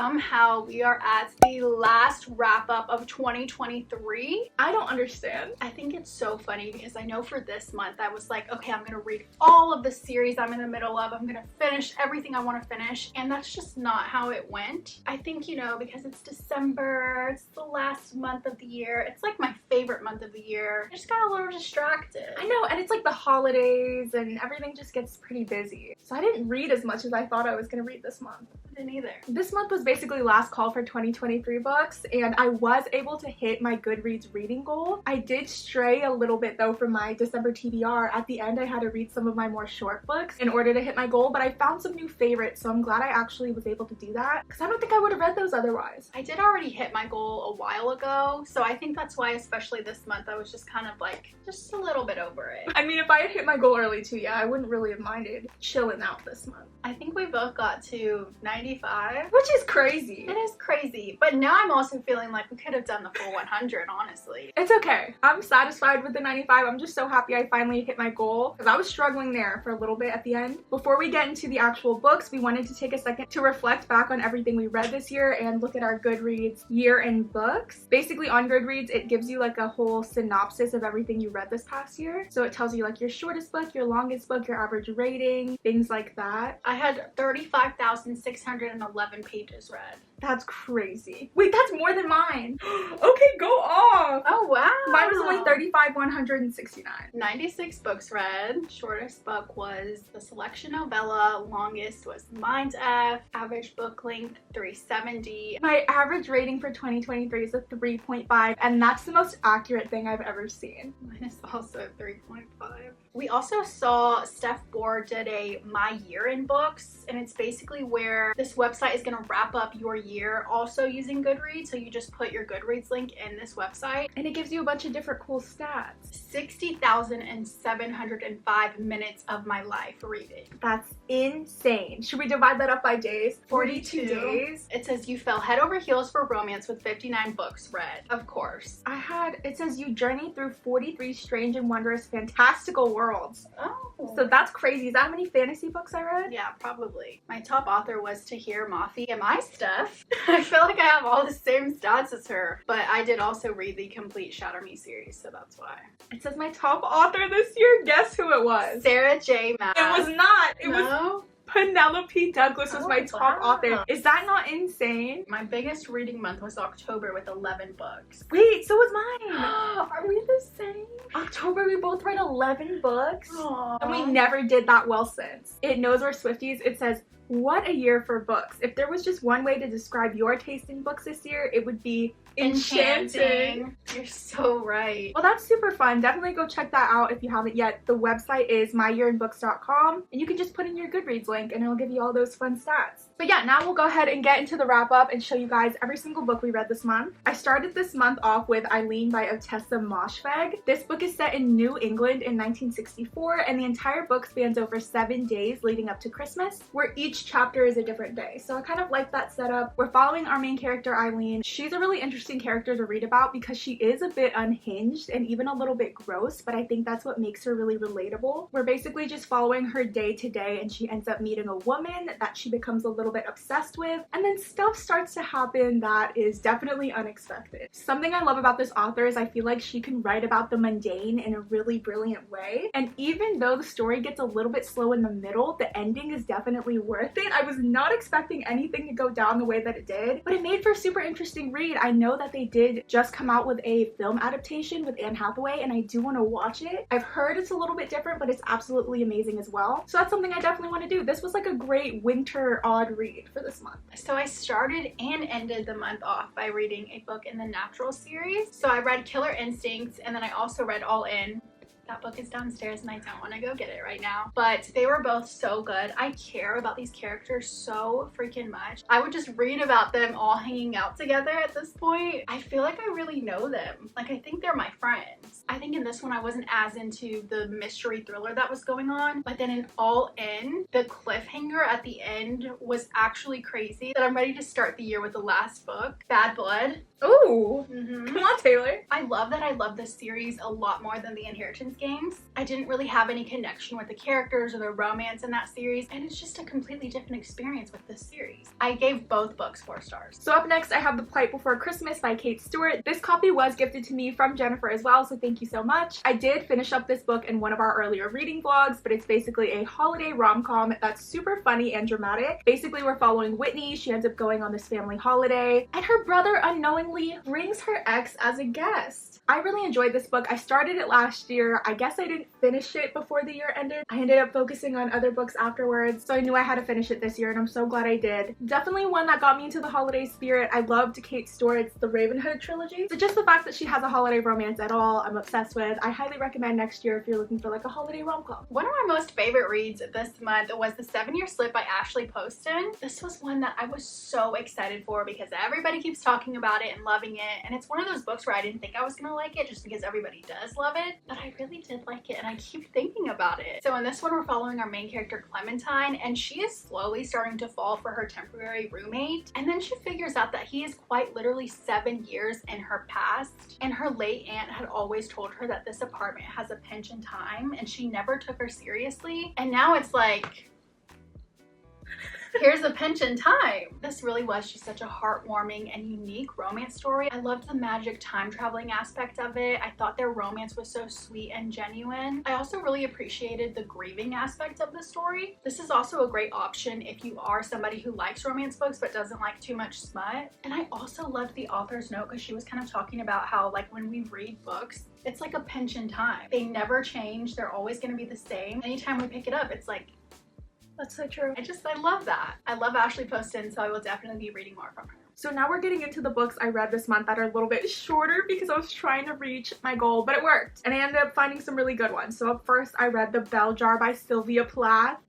somehow we are at the last wrap up of 2023. I don't understand. I think it's so funny because I know for this month I was like, okay, I'm gonna read all of the series I'm in the middle of. I'm gonna finish everything I want to finish, and that's just not how it went. I think, you know, because it's December, it's the last month of the year. It's like my favorite month of the year. I just got a little distracted. I know, and it's like the holidays and everything just gets pretty busy. So I didn't read as much as I thought I was gonna read this month. I didn't either. This month was basically last call for 2023 books, and I was able to hit my Goodreads reading goal. I did stray a little bit though from my December TBR. At the end I had to read some of my more short books in order to hit my goal, but I found some new favorites, so I'm glad I actually was able to do that because I don't think I would have read those otherwise. I did already hit my goal a while ago, so I think that's why especially this month I was just kind of like just a little bit over it. I mean, if I had hit my goal early too, yeah, I wouldn't really have minded chilling out this month. I think we both got to 95, which is crazy. It is crazy, but now I'm also feeling like we could have done the full 100, honestly. It's okay. I'm satisfied with the 95. I'm just so happy I finally hit my goal because I was struggling there for a little bit at the end. Before we get into the actual books, we wanted to take a second to reflect back on everything we read this year and look at our Goodreads year in books. Basically on Goodreads, it gives you like a whole synopsis of everything you read this past year. So it tells you like your shortest book, your longest book, your average rating, things like that. I had 35,611 pages read. That's crazy. Wait, that's more than mine. Okay, go off. Oh, wow. Mine was only 35,169. 96 books read. Shortest book was the Selection novella. Longest was Mind F. Average book length 370. My average rating for 2023 is a 3.5, and that's the most accurate thing I've ever seen. Mine is also 3.5. We also saw Steph Bohr did a My Year in Books, and it's basically where this website is going to wrap up your year also using Goodreads. So you just put your Goodreads link in this website and it gives you a bunch of different cool stats. 60,705 minutes of my life reading. That's insane. Should we divide that up by days? 42 days. It says you fell head over heels for romance with 59 books read. Of course. It says you journeyed through 43 strange and wondrous fantastical worlds. Oh. So that's crazy. Is that how many fantasy books I read? Yeah, probably. My top author was Tahir Mafi. Am I Steph? I feel like I have all the same stats as her, but I did also read the complete Shatter Me series, so that's why. It says my top author this year. Guess who it was? Sarah J. Maas. It was not. It was Penelope Douglas was my top author. Is that not insane? My biggest reading month was October with 11 books. Wait, so was mine. Are we the same? October, we both read 11 books. Aww. And we never did that well since. It knows we're Swifties. It says, what a year for books. If there was just one way to describe your taste in books this year, it would be enchanting. You're so right. Well, that's super fun. Definitely go check that out if you haven't yet. The website is myyearinbooks.com, and you can just put in your Goodreads link and it'll give you all those fun stats. But yeah, now we'll go ahead and get into the wrap up and show you guys every single book we read this month. I started this month off with Eileen by Ottessa Moshfegh. This book is set in New England in 1964, and the entire book spans over 7 days leading up to Christmas, where each chapter is a different day. So I kind of like that setup. We're following our main character, Eileen. She's a really interesting character to read about because she is a bit unhinged and even a little bit gross, but I think that's what makes her really relatable. We're basically just following her day to day, and she ends up meeting a woman that she becomes a little bit obsessed with, and then stuff starts to happen that is definitely unexpected. Something I love about this author is I feel like she can write about the mundane in a really brilliant way, and even though the story gets a little bit slow in the middle, the ending is definitely worth it. I was not expecting anything to go down the way that it did, but it made for a super interesting read. I know that they did just come out with a film adaptation with Anne Hathaway, and I do want to watch it. I've heard it's a little bit different, but it's absolutely amazing as well. So that's something I definitely want to do. This was like a great winter odd read for this month. So I started and ended the month off by reading a book in the Natural series. So I read Killer Instincts, and then I also read All In. That book is downstairs and I don't want to go get it right now. But they were both so good. I care about these characters so freaking much. I would just read about them all hanging out together at this point. I feel like I really know them. Like, I think they're my friends. I think in this one I wasn't as into the mystery thriller that was going on. But then in All In, the cliffhanger at the end was actually crazy. That I'm ready to start the year with the last book, Bad Blood. Ooh, come on, Taylor. I love that I love this series a lot more than the Inheritance these games. I didn't really have any connection with the characters or the romance in that series, and it's just a completely different experience with this series. I gave both books 4 stars. So up next, I have The Plight Before Christmas by Kate Stewart. This copy was gifted to me from Jennifer as well, so thank you so much. I did finish up this book in one of our earlier reading vlogs, but it's basically a holiday rom-com that's super funny and dramatic. Basically, we're following Whitney. She ends up going on this family holiday, and her brother unknowingly brings her ex as a guest. I really enjoyed this book. I started it last year. I guess I didn't finish it before the year ended. I ended up focusing on other books afterwards, so I knew I had to finish it this year, and I'm so glad I did. Definitely one that got me into the holiday spirit. I loved Kate Stewart's The Ravenhood trilogy, so just the fact that she has a holiday romance at all, I'm obsessed with. I highly recommend next year if you're looking for like a holiday rom-com. One of my most favorite reads this month was The 7-Year Slip by Ashley Poston. This was one that I was so excited for because everybody keeps talking about it and loving it, and it's one of those books where I didn't think I was gonna like it just because everybody does love it, but I really did like it and I keep thinking about it. So in this one, we're following our main character Clementine, and she is slowly starting to fall for her temporary roommate, and then she figures out that he is quite literally 7 years in her past, and her late aunt had always told her that this apartment has a pinch in time, and she never took her seriously, and now it's like, here's a pinch in time. This really was just such a heartwarming and unique romance story. I loved the magic time traveling aspect of it. I thought their romance was so sweet and genuine. I also really appreciated the grieving aspect of the story. This is also a great option if you are somebody who likes romance books but doesn't like too much smut. And I also loved the author's note because she was kind of talking about how like when we read books, it's like a pinch in time. They never change. They're always going to be the same. Anytime we pick it up, it's like, That's so true. I love that. I love Ashley Poston, so I will definitely be reading more from her. So now we're getting into the books I read this month that are a little bit shorter because I was trying to reach my goal, but it worked. And I ended up finding some really good ones. So up first, I read The Bell Jar by Sylvia Plath.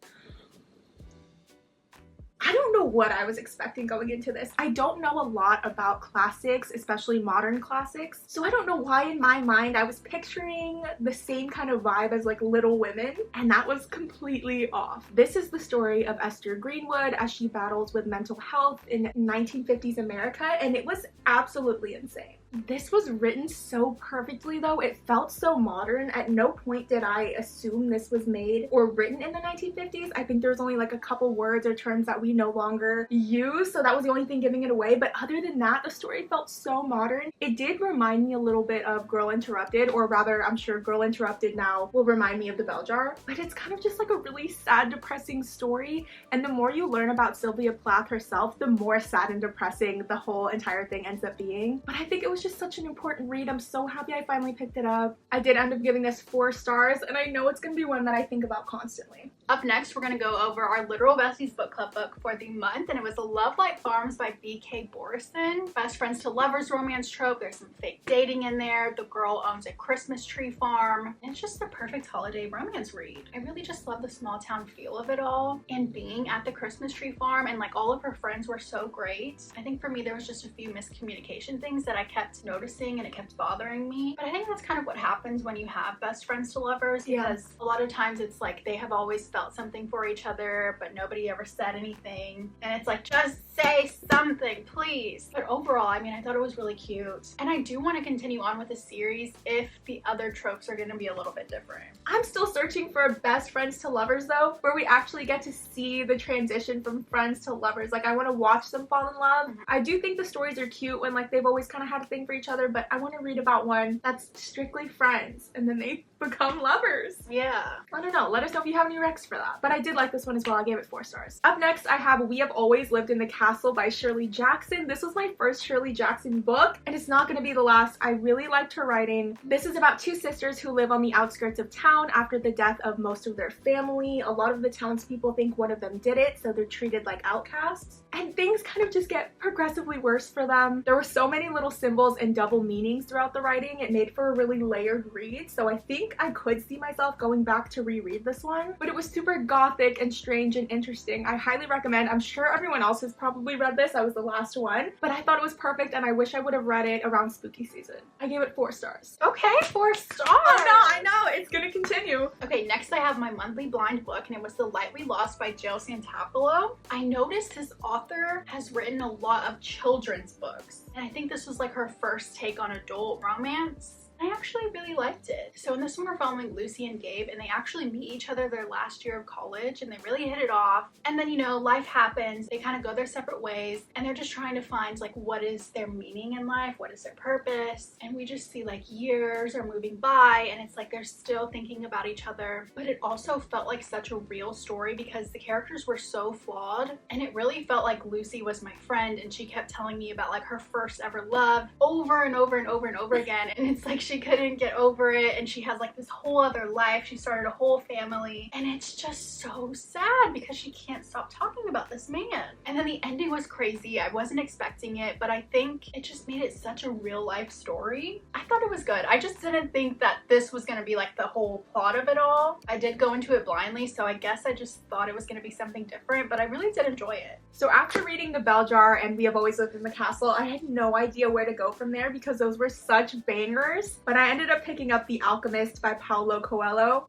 I don't know what I was expecting going into this. I don't know a lot about classics, especially modern classics. So I don't know why in my mind I was picturing the same kind of vibe as like Little Women, and that was completely off. This is the story of Esther Greenwood as she battles with mental health in 1950s America, and it was absolutely insane. This was written so perfectly though. It felt so modern. At no point did I assume this was made or written in the 1950s. I think there's only like a couple words or terms that we no longer use, so that was the only thing giving it away. But other than that, the story felt so modern. It did remind me a little bit of Girl Interrupted, or rather, I'm sure Girl Interrupted now will remind me of The Bell Jar. But it's kind of just like a really sad, depressing story. And the more you learn about Sylvia Plath herself, the more sad and depressing the whole entire thing ends up being. But I think it was just such an important read. I'm so happy I finally picked it up. I did end up giving this 4 stars, and I know it's gonna be one that I think about constantly. Up next, we're gonna go over our Literal Besties Book Club book for the month, and it was The Love Light Farms by B.K. Borison. Best friends to lovers romance trope. There's some fake dating in there. The girl owns a Christmas tree farm. And it's just the perfect holiday romance read. I really just love the small town feel of it all, and being at the Christmas tree farm, and like all of her friends were so great. I think for me there was just a few miscommunication things that I kept noticing and it kept bothering me, but I think that's kind of what happens when you have best friends to lovers, because a lot of times it's like they have always felt something for each other but nobody ever said anything, and it's like, just say something please. But overall, I mean, I thought it was really cute, and I do want to continue on with the series if the other tropes are going to be a little bit different. I'm still searching for best friends to lovers though, where we actually get to see the transition from friends to lovers. Like, I want to watch them fall in love. I do think the stories are cute when like they've always kind of had a thing for each other, but I want to read about one that's strictly friends and then they become lovers. Yeah. I don't know. Let us know if you have any recs for that. But I did like this one as well. I gave it 4 stars. Up next, I have We Have Always Lived in the Castle by Shirley Jackson. This was my first Shirley Jackson book, and it's not going to be the last. I really liked her writing. This is about 2 sisters who live on the outskirts of town after the death of most of their family. A lot of the townspeople think one of them did it, so they're treated like outcasts. And things kind of just get progressively worse for them. There were so many little symbols and double meanings throughout the writing. It made for a really layered read, so I think I could see myself going back to reread this one. But it was super gothic and strange and interesting. I highly recommend. I'm sure everyone else has probably read this. I was the last one, but I thought it was perfect, and I wish I would have read it around spooky season. I gave it 4 stars. Okay, 4 stars. Oh no, I know, it's gonna continue. Okay, next I have my monthly blind book, and it was The Light We Lost by Jill Santopolo. I noticed this author has written a lot of children's books, and I think this was like her first take on adult romance. I actually really liked it. So in this one we're following Lucy and Gabe, and they actually meet each other their last year of college, and they really hit it off. And then, you know, life happens, they kind of go their separate ways, and they're just trying to find like what is their meaning in life, what is their purpose. And we just see like years are moving by, and it's like they're still thinking about each other. But it also felt like such a real story because the characters were so flawed, and it really felt like Lucy was my friend, and she kept telling me about like her first ever love over and over and over and over again. And it's like she couldn't get over it, and she has like this whole other life. She started a whole family, and it's just so sad because she can't stop talking about this man. And then the ending was crazy. I wasn't expecting it, but I think it just made it such a real life story. I thought it was good. I just didn't think that this was going to be like the whole plot of it all. I did go into it blindly, so I guess I just thought it was going to be something different, but I really did enjoy it. So after reading The Bell Jar and We Have Always Lived in the Castle, I had no idea where to go from there because those were such bangers. But I ended up picking up The Alchemist by Paulo Coelho.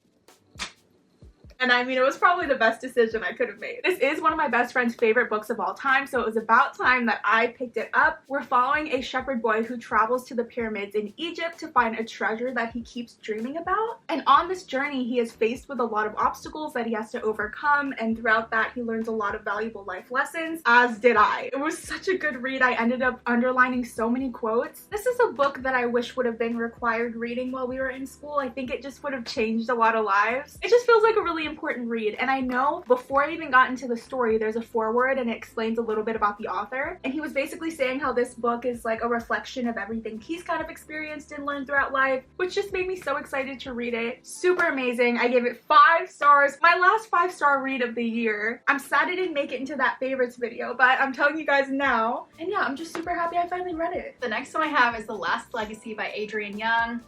And I mean, it was probably the best decision I could have made. This is one of my best friend's favorite books of all time, so it was about time that I picked it up. We're following a shepherd boy who travels to the pyramids in Egypt to find a treasure that he keeps dreaming about. And on this journey, he is faced with a lot of obstacles that he has to overcome, and throughout that, he learns a lot of valuable life lessons, as did I. It was such a good read. I ended up underlining so many quotes. This is a book that I wish would have been required reading while we were in school. I think it just would have changed a lot of lives. It just feels like a really important read. And I know before I even got into the story, there's a foreword and it explains a little bit about the author. And he was basically saying how this book is like a reflection of everything he's kind of experienced and learned throughout life, which just made me so excited to read it. Super amazing. I gave it 5 stars. My last 5-star read of the year. I'm sad I didn't make it into that favorites video, but I'm telling you guys now. And yeah, I'm just super happy I finally read it. The next one I have is The Last Legacy by Adrienne Young.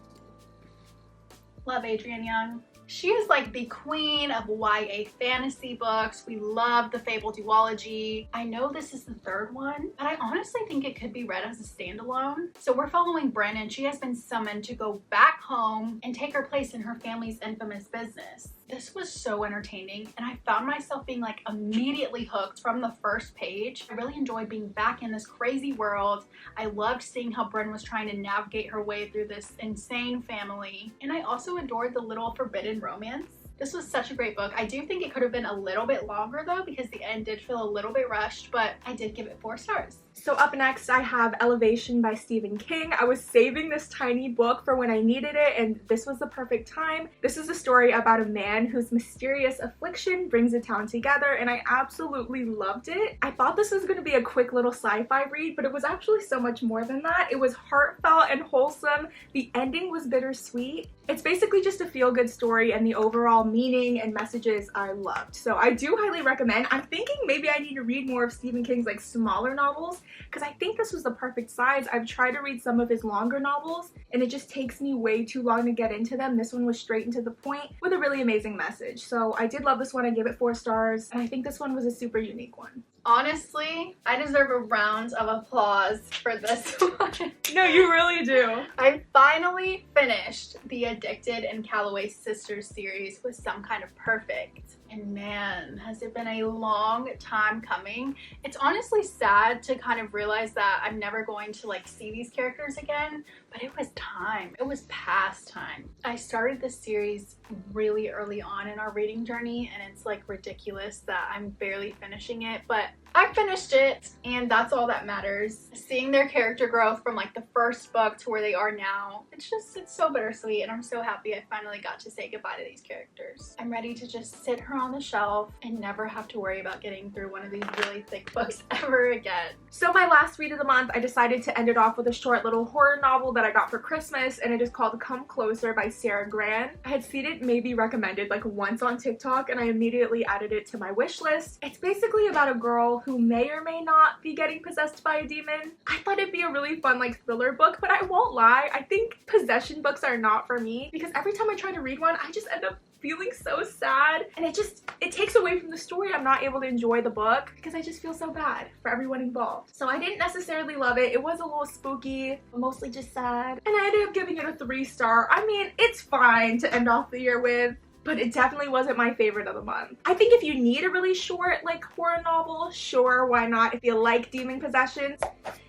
Love Adrienne Young. She is like the queen of YA fantasy books. We love the Fable duology. I know this is the 3rd one, but I honestly think it could be read as a standalone. So we're following Brennan. She has been summoned to go back home and take her place in her family's infamous business. This was so entertaining, and I found myself being like immediately hooked from the first page. I really enjoyed being back in this crazy world. I loved seeing how Bren was trying to navigate her way through this insane family. And I also adored the little forbidden romance. This was such a great book. I do think it could have been a little bit longer though, because the end did feel a little bit rushed, but I did give it 4 stars. So up next, I have Elevation by Stephen King. I was saving this tiny book for when I needed it, and this was the perfect time. This is a story about a man whose mysterious affliction brings a town together, and I absolutely loved it. I thought this was going to be a quick little sci-fi read, but it was actually so much more than that. It was heartfelt and wholesome. The ending was bittersweet. It's basically just a feel-good story, and the overall meaning and messages I loved. So I do highly recommend. I'm thinking maybe I need to read more of Stephen King's like smaller novels, because I think this was the perfect size. I've tried to read some of his longer novels, and it just takes me way too long to get into them. This one was straight and to the point with a really amazing message. So I did love this one. I gave it 4 stars, and I think this one was a super unique one. Honestly, I deserve a round of applause for this one. No, you really do. I finally finished the Addicted and Calloway Sisters series with Some Kind of Perfect. And man, has it been a long time coming. It's honestly sad to kind of realize that I'm never going to like see these characters again, but it was time. It was past time. I started this series really early on in our reading journey, and it's like ridiculous that I'm barely finishing it, but I finished it, and that's all that matters. Seeing their character growth from like the first book to where they are now, it's so bittersweet, and I'm so happy I finally got to say goodbye to these characters. I'm ready to just sit her on the shelf and never have to worry about getting through one of these really thick books ever again. So my last read of the month, I decided to end it off with a short little horror novel that I got for Christmas, and it is called Come Closer by Sarah Gran. I had seen it maybe recommended like once on TikTok, and I immediately added it to my wish list. It's basically about a girl who may or may not be getting possessed by a demon. I thought it'd be a really fun like thriller book, but I won't lie, I think possession books are not for me, because every time I try to read one, I just end up feeling so sad, and it takes away from the story. I'm not able to enjoy the book because I just feel so bad for everyone involved. So I didn't necessarily love it. It was a little spooky, mostly just sad, and I ended up giving it a 3-star. I mean, it's fine to end off the year with, but it definitely wasn't my favorite of the month. I think if you need a really short like horror novel, sure, why not? If you like demon possessions,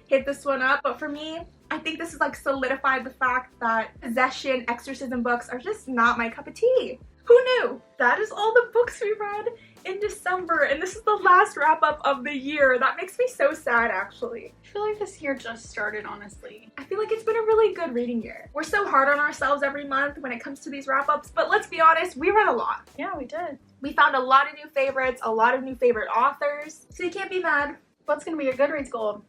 hit this one up, but for me, I think this has like solidified the fact that possession, exorcism books are just not my cup of tea. Who knew? That is all the books we read in December, and this is the last wrap up of the year. That makes me so sad, actually. I feel like this year just started, honestly. I feel like it's been a really good reading year. We're so hard on ourselves every month when it comes to these wrap ups, but let's be honest, we read a lot. Yeah, we did. We found a lot of new favorites, a lot of new favorite authors, so you can't be mad. What's gonna be your Goodreads goal?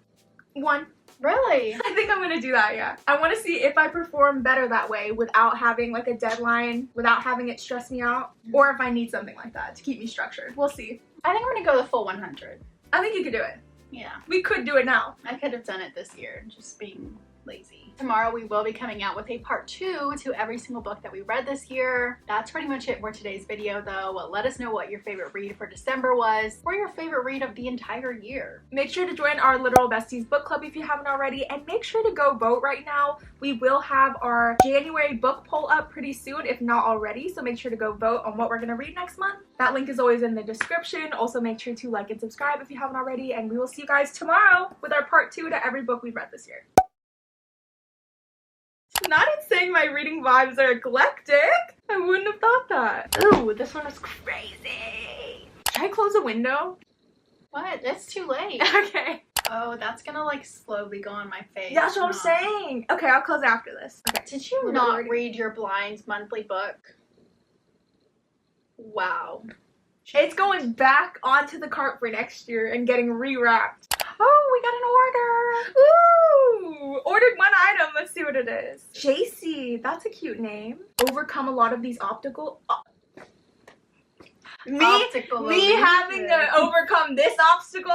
1. Really? I think I'm gonna do that, yeah. I want to see if I perform better that way without having like a deadline, without having it stress me out, or if I need something like that to keep me structured. We'll see. I think I'm gonna go the full 100. I think you could do it. Yeah. We could do it now. I could have done it this year, just being lazy. Tomorrow we will be coming out with a part 2 to every single book that we read this year. That's pretty much it for today's video though. Let us know what your favorite read for December was, or your favorite read of the entire year. Make sure to join our Literal Besties book club if you haven't already, and make sure to go vote right now. We will have our January book poll up pretty soon, if not already, so make sure to go vote on what we're gonna read next month. That link is always in the description. Also make sure to like and subscribe if you haven't already, and we will see you guys tomorrow with our part 2 to every book we've read this year. Not in saying my reading vibes are eclectic. I wouldn't have thought that. Ooh, this one is crazy. Should I close the window? What? It's too late. Okay. Oh, that's gonna like slowly go on my face. That's what I'm saying. Okay, I'll close after this. Okay. Did you not read your Blind monthly book? Wow. It's going back onto the cart for next year and getting rewrapped. Oh, we got an order. Ooh, ordered 1 item. Let's see what it is. JC, that's a cute name. Overcome a lot of these optical... Me having to overcome this obstacle